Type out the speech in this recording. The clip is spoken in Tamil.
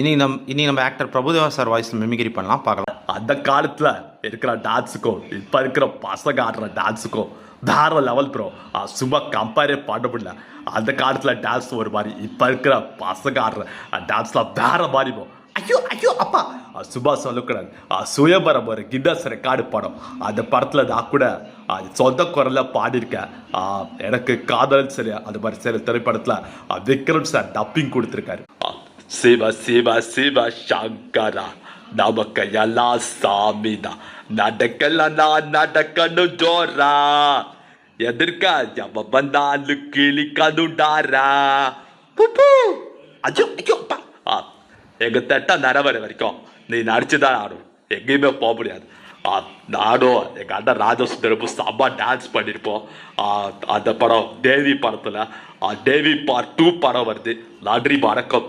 இனி நம்ம ஆக்டர் பிரபுதேவா சார் வாய்ஸில் மிமிக்ரி பண்ணலாம், பார்க்கலாம். அந்த காலத்தில் இருக்கிற டான்ஸுக்கும் இப்போ இருக்கிற பசங்க ஆடுற டான்ஸுக்கும் வேற லெவல் ப்ரோ. சும்மா கம்பேரே பண்ண முடியல. அந்த காலத்தில் டான்ஸ் ஒரு மாதிரி, இப்போ இருக்கிற பசங்க ஆடுற டான்ஸ்லாம் வேற மாதிரி ப்ரோ. ஐயோ ஐயோ அப்பா சும்மா சொல்லக்கூடாது. சுயம்பரம் ஒரு கின்னஸ் ரெக்கார்டு படம். அந்த படத்தில் நான் கூட சொந்த குரலில் பாடியிருக்கேன். எனக்கு காதல் சரி அது மாதிரி சரி திரைப்படத்தில் விக்ரம் சார் டப்பிங் கொடுத்துருக்காரு. சிவ சிவ சிவ சங்கரா நமக்கு எல்லாம் சாமிதான், நடக்கலாம் நான் நடக்கணும் ஜோரா, எதிர்க்க எவ வந்தாலும் கிளிக்கணுடாரா. ஐயோ ஐயோ அப்பா எங்க தட்ட நிறவர வரைக்கும் நீ நடிச்சுதான் ஆடும், எங்கேயுமே போக முடியாது. நானும் எங்கள் அண்ணன் ராஜசுந்தரமும் செம்ம டான்ஸ் பண்ணியிருப்போம். அந்த படம் தேவி படத்தில் தேவி பார்ட் 2 படம் வருது. நன்றி வணக்கம்.